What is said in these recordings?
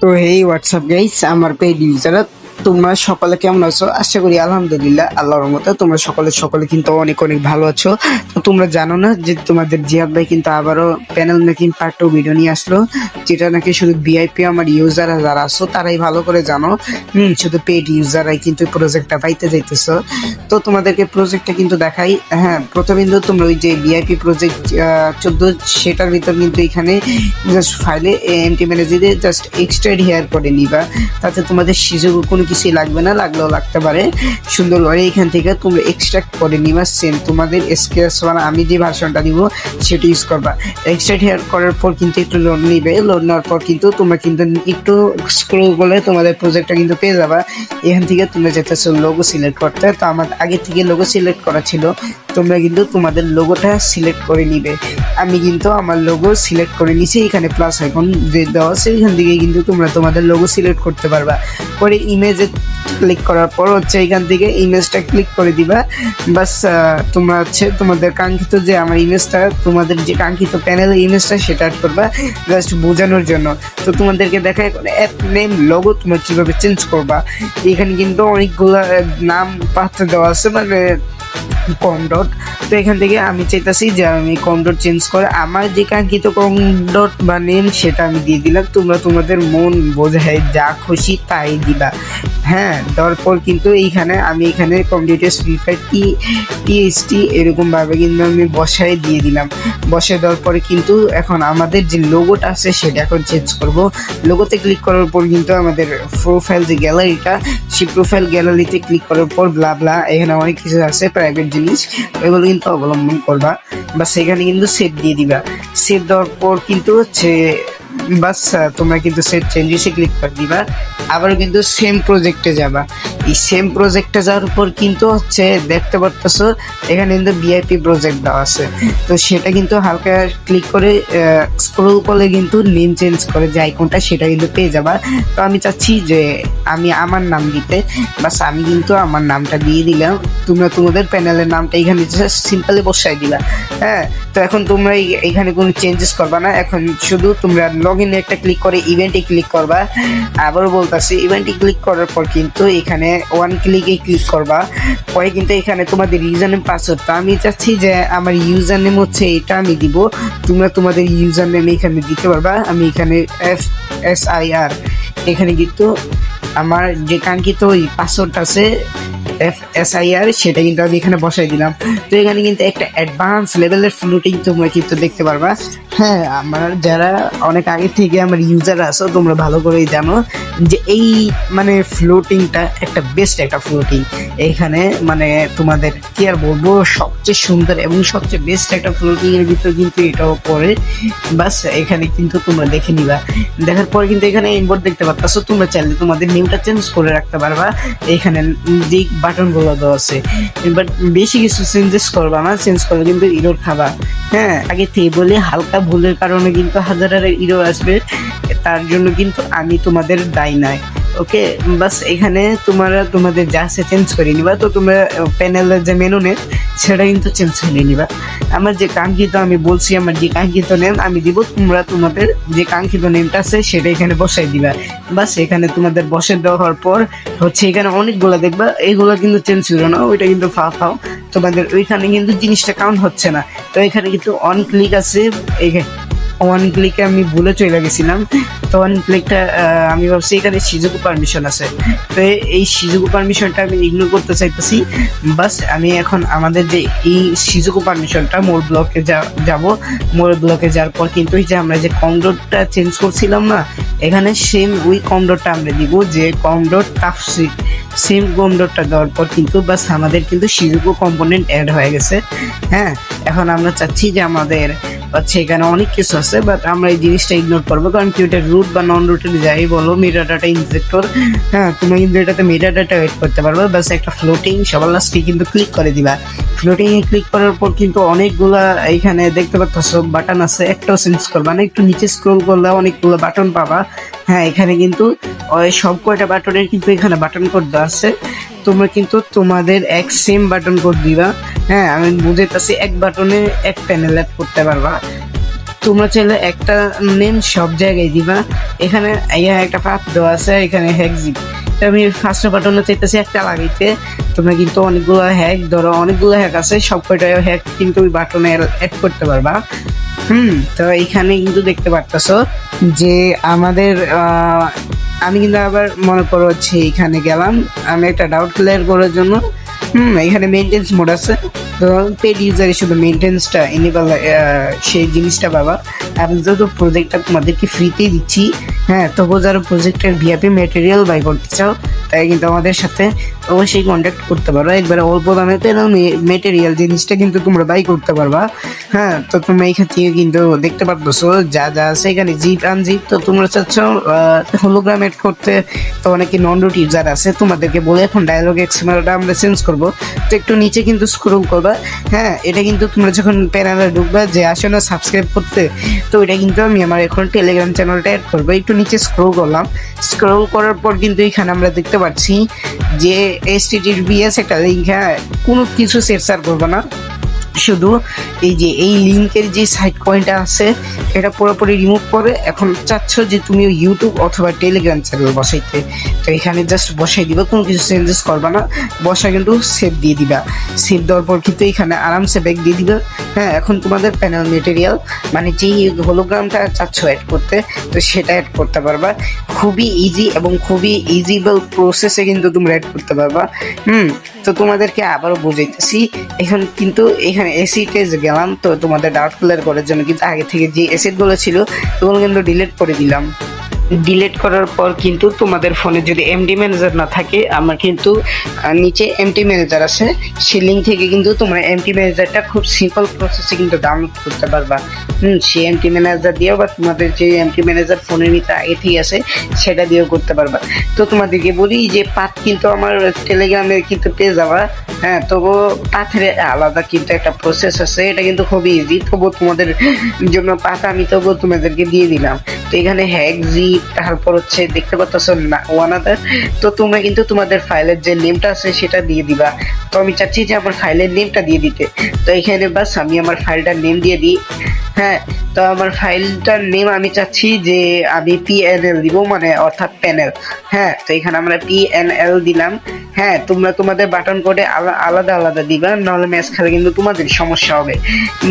তো হেই WhatsApp guys, আমার paid ইউজাররা তোমরা সকলে কেমন আছো? আশা করি আলহামদুলিল্লাহ আল্লাহর রহমতে তোমরা সকলে কিন্তু অনেক অনেক ভালো আছো। তো তোমরা জানো না যে তোমাদের জিয়াদ ভাই কিন্তু আবারও প্যানেল মেকিং পার্ট 2 ভিডিও নিয়ে আসলো, যেটা নাকি শুধু ভিআইপি আমার ইউজাররা যারা আছো তারাই ভালো করে জানো। শুধু পেইড ইউজাররাই কিন্তু প্রজেক্টটা পাইতে যাইতেছো। তো তোমাদেরকে প্রজেক্টটা কিন্তু দেখাই। হ্যাঁ, প্রথমে কিন্তু তোমরা ওই যে ভিআইপি প্রজেক্ট 14 সেটার ভিতর কিন্তু এখানে জাস্ট ফাইলে এমটি ম্যানেজারে জাস্ট এক্সট্রাড হেয়ার করে নিবা, তাতে তোমাদের সিজুর কোনো কিছুই লাগবে না, লাগলেও লাগতে পারে। সুন্দরভাবে এখান থেকে তোমরা এক্সট্রাক্ট করে নিবা। সেম তোমাদের এসকেএস মানে আমি যে ভার্সনটা দিব সেটা ইউজ করবা। এক্সট্রাক্ট হেয়ার করার পর কিন্তু একটু লোড নিবে, লোড নেওয়ার পর কিন্তু তোমরা কিন্তু একটু স্ক্রল করলে তোমাদের প্রজেক্টটা কিন্তু পেয়ে যাবা। এখান থেকে তোমরা যেতেছো লোগো সিলেক্ট করতে। তো আমার আগে থেকে লোগো সিলেক্ট করা ছিল, তোমরা কিন্তু তোমাদের লোগোটা সিলেক্ট করে নিবে। আমি কিন্তু আমার লোগো সিলেক্ট করে নিছি, এখানে প্লাস আইকন যে দেওয়া আছে এখান থেকে কিন্তু তোমরা তোমাদের লোগো সিলেক্ট করতে পারবা। পরে ইমেজে ক্লিক করার পর হচ্ছে এখান থেকে ইমেজটা ক্লিক করে দিবা। বাস তোমরা হচ্ছে তোমাদের কাঙ্ক্ষিত যে আমার ইমেজটা, তোমাদের যে কাঙ্ক্ষিত প্যানেলের ইমেজটা সেটা অ্যাড করবা জাস্ট বোঝানোর জন্য। তো তোমাদেরকে দেখায় অ্যাপ নেম লোগো তোমরা কীভাবে চেঞ্জ করবা। এখানে কিন্তু অনেকগুলো নাম পাত্র দেওয়া আছে, মানে কম ডট। তো এখান থেকে আমি চাইতেছি যে আমি কম ডট চেঞ্জ করে আমার যে কাঙ্ক্ষিত কম ডট বা নেম সেটা আমি দিয়ে দিলাম। তোমরা তোমাদের মন বোঝায় যা খুশি তাই দিবা। হ্যাঁ, দেওয়ার পর কিন্তু এইখানে আমি এখানে কম্পিউটার প্রিফার টিএসটি এরকমভাবে কিন্তু আমি বসায় দিয়ে দিলাম। বসায় দেওয়ার পরে কিন্তু এখন আমাদের যে লোগোটা আছে সেটা এখন চেঞ্জ করব। লোগোতে ক্লিক করার পর কিন্তু আমাদের প্রোফাইল যে গ্যালারিটা, সেই প্রোফাইল গ্যালারিতে ক্লিক করার পর ব্লা ব্লা এখানে অনেক কিছু আছে প্রাইভেট জিনিস, এগুলো কিন্তু অবলম্বন করবা। বা সেখানে কিন্তু সেভ দিয়ে দিবা। সেভ দেওয়ার পর কিন্তু হচ্ছে বাস তোমরা কিন্তু সেভ চেঞ্জেসে ক্লিক করে দিবা। আবারও কিন্তু সেম প্রজেক্টে যাবা। এই সেম প্রজেক্টে যাওয়ার পর কিন্তু হচ্ছে দেখতে পারতেছো এখানে কিন্তু ভিআইপি প্রজেক্ট দেওয়া আছে। তো সেটা কিন্তু হালকা ক্লিক করে স্ক্রল করলে কিন্তু নেম চেঞ্জ করে যে আইকনটা সেটা কিন্তু পেয়ে যাবা। তো আমি চাচ্ছি যে আমি আমার নাম দিতে, বাস আমি কিন্তু আমার নামটা দিয়ে দিলাম। তোমরা তোমাদের প্যানেলের নামটা এখানে সিম্পলি বসাই দিলা। হ্যাঁ, তো এখন তোমরা এখানে কোনো চেঞ্জেস করবা না, এখন শুধু তোমরা লগ ইনে একটা ক্লিক করে ইভেন্টে ক্লিক করবা। আবারও বলতেছি ইভেন্টে ক্লিক করার পর কিন্তু এখানে ওয়ান ক্লিকে ক্লিক করবা। পরে কিন্তু এখানে তোমাদের ইউজার নেম পাসওয়ার্ডটা আমি চাচ্ছি যে আমার ইউজার নেম হচ্ছে এটা আমি দিব। তোমরা তোমাদের ইউজার নেম এখানে দিতে পারবা। আমি এখানে FSIR এখানে কিন্তু আমার যে কাঙ্ক্ষিত ওই পাসওয়ার্ড আছে FSIR সেটা কিন্তু আমি এখানে বসাই দিলাম। তো এখানে কিন্তু একটা অ্যাডভান্স লেভেলের ফ্লোটিং তোমরা কিন্তু দেখতে পারবা। হ্যাঁ, আমার যারা অনেক আগে থেকে আমার ইউজার আছো তোমরা ভালো করেই জানো যে এই মানে ফ্লোটিংটা একটা বেস্ট একটা ফ্লোটিং। এখানে মানে তোমাদের কি আর বলবো, সবচেয়ে সুন্দর এবং সবচেয়ে বেস্ট একটা ফ্লোটিং এর ভিতর কিন্তু এটাও পড়ে। বাস এখানে কিন্তু তোমরা দেখে নিবা। দেখার পরে কিন্তু এখানে ইনবোর্ড দেখতে পাচ্ছ, তোমরা চাইলে তোমাদের নেমটা চেঞ্জ করে রাখতে পারবা। এখানে যে বাটনগুলো দেওয়া আছে, বাট বেশি কিছু চেঞ্জেস করবা না, চেঞ্জ করলে কিন্তু ইরোর খাবা। হ্যাঁ, আগে থেকে বলে হালকা ভুলের কারণে কিন্তু হাজার ইরোর আসবে, তার জন্য কিন্তু আমি তোমাদের দায়ী নয়। ওকে, বাস এখানে তোমরা তোমাদের যা আছে চেঞ্জ করে নিবা। তো তোমরা প্যানেলের যে মেনু নেম সেটা কিন্তু চেঞ্জ করে নিবা। আমার যে কাঙ্ক্ষিত আমি বলছি আমার যে কাঙ্ক্ষিত নেম আমি দিব, তোমরা তোমাদের যে কাঙ্ক্ষিত নেমটা আছে সেটা এখানে বসাই দিবা। বাস এখানে তোমাদের বসে দেওয়ার পর হচ্ছে এখানে অনেকগুলো দেখবা, এইগুলো কিন্তু চেঞ্জ ছিল না, ওইটা কিন্তু ফাও তোমাদের ওইখানে কিন্তু জিনিসটা কাউন্ট হচ্ছে না। তো এখানে কিন্তু অন ক্লিক আছে, এখানে ওয়ান ক্লিকে আমি ভুলে চলে গেছিলাম। তো ওয়ান ক্লিকটা আমি ভাবছি এখানে সিজুকু পারমিশন আছে, তো এই সিজুকু পারমিশনটা আমি ইগনোর করতে চাইতেছি। বাস আমি এখন আমাদের যে এই সিজুকু পারমিশনটা মোর ব্লকে যাব। মোর ব্লকে যাওয়ার পর কিন্তু এই যে আমরা যে কমডটটা চেঞ্জ করছিলাম না, এখানে সেম ওই কমডটটা আমরা দিব যে কমডট তাফসির। সেম কমডটটা দেওয়ার পর কিন্তু বাস আমাদের কিন্তু সিজুকু কম্পোনেন্ট অ্যাড হয়ে গেছে। হ্যাঁ, এখন আমরা চাচ্ছি যে আমাদের হচ্ছে এখানে অনেক কিছু আছে, বাট আমরা এই জিনিসটা ইগনোর করবো, কারণ কি ওটা রুট বা নন রুটের যাই বলো মেটা ডাটা ইনজেক্টর। হ্যাঁ, তুমি কিন্তু এটাতে মেটা ডাটা এড করতে পারবে। বাস একটা ফ্লোটিং সবার লাস্টে কিন্তু ক্লিক করে দিবা। ফ্লোটিং এ ক্লিক করার পর কিন্তু অনেকগুলা এইখানে দেখতে পাচ্ছ বাটন আছে, একটাও চেঞ্জ করবা না, একটু নিচে স্ক্রল করলে অনেকগুলো বাটন পাবা। হ্যাঁ, এখানে কিন্তু সব কয়টা বাটনের কিন্তু এখানে বাটন কোড দেওয়া আছে। তোমরা কিন্তু তোমাদের এক সেম বাটন কোড দিবা। হ্যাঁ, আমি বুঝাইতেছি এক বাটনে এক প্যানেল অ্যাড করতে পারবা। তোমরা চাইলে একটা নেম সব জায়গায় দিবা। এখানে একটা পাত দেওয়া আছে, এখানে হ্যাক জিপ, আমি ফার্স্ট বাটনে চাইতেছি একটা লাগাইতে। তোমরা কিন্তু অনেকগুলো হ্যাক, ধরো অনেকগুলো হ্যাক আছে, সব কয়টা হ্যাক কিন্তু ওই বাটনে অ্যাড করতে পারবা। তো এইখানে কিন্তু দেখতে পারতেছো যে আমাদের আমি কিন্তু আবার মনে করো হচ্ছে এইখানে গেলাম আমি একটা ডাউট ক্লিয়ার করার জন্য। এখানে মেনটেন্স মোড আছে, তো পেড ইউজারে শুধু মেনটেন্সটা এনেবল সেই জিনিসটা পাবা। আমি যেহেতু প্রজেক্টটা তোমাদেরকে ফ্রিতেই দিচ্ছি, তবুও যারা প্রজেক্টের ভিআইপি ম্যাটেরিয়াল বাই করতে চাও তাই কিন্তু আমাদের সাথে অবশ্যই কন্ট্যাক্ট করতে পারো। একবারে অল্প দামে পেলাম ম্যাটেরিয়াল জিনিসটা কিন্তু তোমরা বাই করতে পারবা। তো তোমরা এইখান থেকে কিন্তু দেখতে পারতেছো যা যা আছে এখানে জিপ আনজিপ। তো তোমরা চাচ্ছ হোলোগ্রাম এড করতে, তো অনেকে নন রুট ইউজার আছে, তোমাদেরকে বলে এখন ডায়লগ এক্সএমএলটা আমরা চেঞ্জ করবো। তো একটু নিচে কিন্তু স্ক্রল করবা। এটা কিন্তু তোমরা যখন প্যানেলে ঢুকবা যে আসো না সাবস্ক্রাইব করতে, তো এটা কিন্তু আমি আমার এখন টেলিগ্রাম চ্যানেলটা অ্যাড করবো। একটু নিচে স্ক্রল করলাম, স্ক্রল করার পর কিন্তু এখানে আমরা দেখতে পাচ্ছি যে HTTPS একটা লিঙ্ক। কোনো কিছু সেট করবো না, শুধু এই যে এই লিঙ্কের যে সাইড পয়েন্টটা আছে এটা পুরোপুরি রিমুভ করে এখন চাচ্ছ যে তুমি ইউটিউব অথবা টেলিগ্রাম চ্যানেল বসাইতে। তো এখানে জাস্ট বসাই দিবা, কোনো কিছু চেঞ্জেস করবা না, বসা কিন্তু সেভ দিয়ে দিবা। সেভ দেওয়ার পর কিন্তু এখানে আরামসে ব্যাক দিয়ে দিবা। এখন তোমাদের প্যানেল মেটেরিয়াল মানে যেই হোলোগ্রামটা চাচ্ছ অ্যাড করতে, তো সেটা অ্যাড করতে পারবা। খুবই ইজি এবং খুবই ইজিবল প্রসেসে কিন্তু তোমরা অ্যাড করতে পারবা। তো তোমাদেরকে আবারও বুঝাইতেছি, এখানে অ্যাসিডে গেলাম। তো তোমাদের ডাউট ক্লিয়ার করার জন্য কিন্তু আগে থেকে যে অ্যাসিডগুলো ছিল ওগুলো কিন্তু ডিলিট করে দিলাম। ডিলিট করার পর কিন্তু তোমাদের ফোনে যদি এমডি ম্যানেজার না থাকে, আমার কিন্তু নিচে এমটি ম্যানেজার আছে, সেই লিঙ্ক থেকে কিন্তু তোমরা এমটি ম্যানেজারটা খুব সিম্পল প্রসেসে কিন্তু ডাউনলোড করতে পারবা। সেই এমটি ম্যানেজার দিয়েও বা তোমাদের যে এমটি ম্যানেজার ফোনের ভিতরে আগে থেকে আছে সেটা দিয়েও করতে পারবা। তো তোমাদেরকে বলি যে পাথ কিন্তু আমার টেলিগ্রামে কিন্তু পেয়ে যাবা। তবু পাথের আলাদা কিন্তু একটা প্রসেস আছে, এটা কিন্তু খুবই ইজি। তবু তোমাদের জন্য পাথ আমি তবু তোমাদেরকে দিয়ে দিলাম। তো এখানে হ্যাক জি, তারপর হচ্ছে দেখতে পাচ্ছ ওয়ান আদার। তো তোমরা কিন্তু তোমাদের ফাইলের যে নেমটা আছে সেটা দিয়ে দিবা। তো আমি চাচ্ছি যে আমার ফাইলের নেমটা দিয়ে দিতে। তো এখানে বাস আমি আমার ফাইলটার নেম দিয়ে দিই। তো আমার ফাইলটার নেম আমি চাচ্ছি যে আমি PNL দিব, মানে অর্থাৎ প্যানেল। তো এখানে আমরা PNL দিলাম। তোমরা তোমাদের বাটন কোডে আলাদা আলাদা দিবা, নাহলে ম্যাচ খেলে কিন্তু তোমাদের সমস্যা হবে।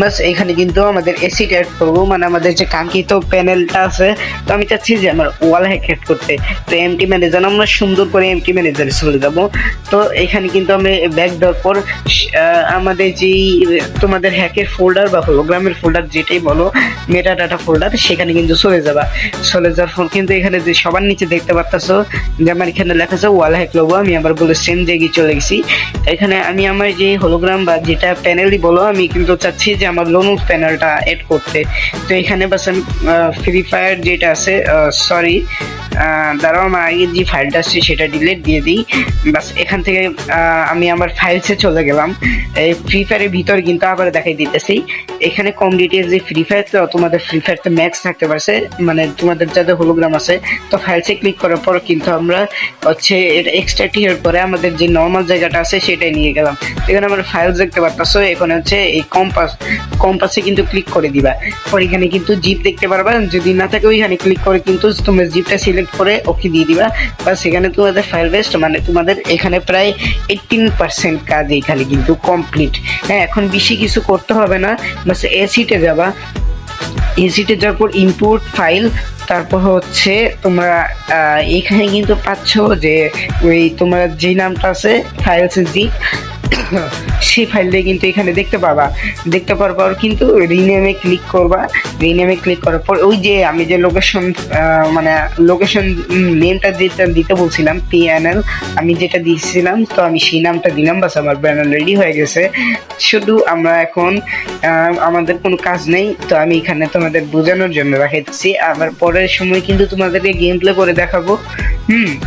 বাস এখানে কিন্তু আমাদের অ্যাসিড অ্যাড করবো, মানে আমাদের যে কাঙ্ক্ষিত প্যানেলটা আছে। তো আমি চাচ্ছি যে আমার ওয়াল হ্যাক অ্যাড করতে। তো এমটি ম্যানেজার আমরা সুন্দর করে এমটি ম্যানেজারে চলে যাবো। তো এখানে কিন্তু আমি ব্যাক দেওয়ার পর আমাদের যেই তোমাদের হ্যাকের ফোল্ডার বা হোলোগ্রামের ফোল্ডার যেটাই বলো, মেটা ডাটা ফোল্ডার, সেখানে কিন্তু চলে যাবা। চলে যাওয়ার পর কিন্তু এখানে যে সবার নিচে দেখতে পাচ্ছ যে আমার এখানে লেখা আছে ওয়াল হ্যাক লোগো, আমি আবার বলে সেম জায়গায় চলে গেছি। এখানে আমি আমার যে হোলোগ্রাম বা যেটা প্যানেলই বলো, আমি কিন্তু চাচ্ছি যে আমার লোনুস প্যানেলটা এড করতে। তো এখানে বাস আমি ফ্রি ফায়ার যেটা আছে, সরি দাঁড়াও, আমার আগে যে ফাইলটা আছে সেটা ডিলিট দিয়ে দিই। বাস এখান থেকে আমি আমার ফাইলসে চলে গেলাম। এই ফ্রি ফায়ারের ভিতরে কিন্তু আবার দেখাই দিতেছি, এখানে কম ডিটেলস যে ফ্রি ফায়ার, তো তোমাদের ফ্রি ফায়ার তো ম্যাক্স থাকতে পারছে, মানে তোমাদের যাদের হোলোগ্রাম আছে। তো ফাইলসে ক্লিক করার পর কিন্তু আমরা হচ্ছে এটা এক্সট্রাক্ট হিয়ার করে আমাদের যে নর্মাল জায়গাটা আছে সেটাই নিয়ে গেলাম। এখানে আমরা ফাইল দেখতে পারতেছো, এখানে হচ্ছে এই কম্পাসে কিন্তু ক্লিক করে দিবা। পর এখানে কিন্তু জিপ দেখতে পারবা, যদি না থাকে ওইখানে ক্লিক করে কিন্তু তোমরা জিপটা সিলেক্ট করে ওকে দিয়ে দিবা। বা সেখানে তোমাদের ফাইল বেস্ট, মানে তোমাদের এখানে প্রায় 18% কাজ এখানে কিন্তু কমপ্লিট। এখন বেশি কিছু করতে হবে না, বাস এসিটে যাবা। এসিটে যাওয়ার পর ইনপুট ফাইল, তারপর হচ্ছে তোমরা এখানে কিন্তু পাচ্ছ যে ওই তোমরা যে নামটা আছে ফাইলস জি, সেই ফাইলটা কিন্তু এখানে দেখতে পারবা। দেখতে পাওয়ার পর কিন্তু রিনেমে ক্লিক করবা। রিনেমে ক্লিক করার পর ওই যে আমি যে লোকেশন মানে লোকেশন নেমটা যেটা দিতে বলছিলাম PNL, আমি যেটা দিয়েছিলাম, তো আমি সেই নামটা দিলাম। বাস আমার ব্যানার রেডি হয়ে গেছে। শুধু আমরা এখন আমাদের কোনো কাজ নেই, তো আমি এখানে তোমাদের বোঝানোর জন্য রাখাইতেছি। আবার পরের সময় কিন্তু তোমাদেরকে গেম প্লে করে দেখাবো।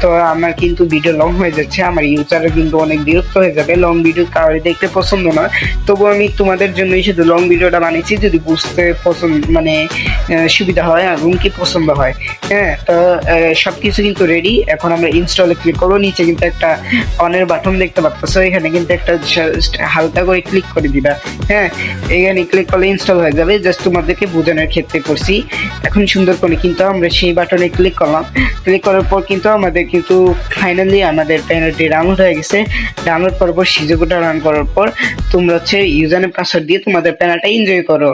তো আমার কিন্তু ভিডিও লং হয়ে যাচ্ছে, আমার ইউজাররা কিন্তু অনেক বিরক্ত হয়ে যাবে, লং ভিডিও কারোর দেখতে পছন্দ নয়। তবু আমি তোমাদের জন্যই শুধু লং ভিডিওটা বানিয়েছি, যদি বুঝতে পছন্দ মানে সুবিধা হয় এবং কি পছন্দ হয়। হ্যাঁ, তো সবকিছু কিন্তু রেডি। এখন আমরা ইনস্টলে ক্লিক করবো। নিচে কিন্তু একটা অনের বাটন দেখতে পাচ্ছ, এখানে কিন্তু একটা just হালকা করে ক্লিক করে দিবা। হ্যাঁ, এখানে ক্লিক করলে ইনস্টল হয়ে যাবে, জাস্ট তোমাদেরকে বোঝানোর ক্ষেত্রে করছি। এখন সুন্দর করে কিন্তু আমরা সেই বাটনে ক্লিক করলাম। ক্লিক করার পর কিন্তু আমাদের কিন্তু ফাইনালি আমাদের প্যানেলটি ডাউনলোড হয়ে গেছে। ডাউনলোড করার পর সিজুকুটা রান করার পর তোমরা হচ্ছে ইউজার নেম পাসওয়ার্ড দিয়ে তোমাদের প্যানেলটা এনজয় করো।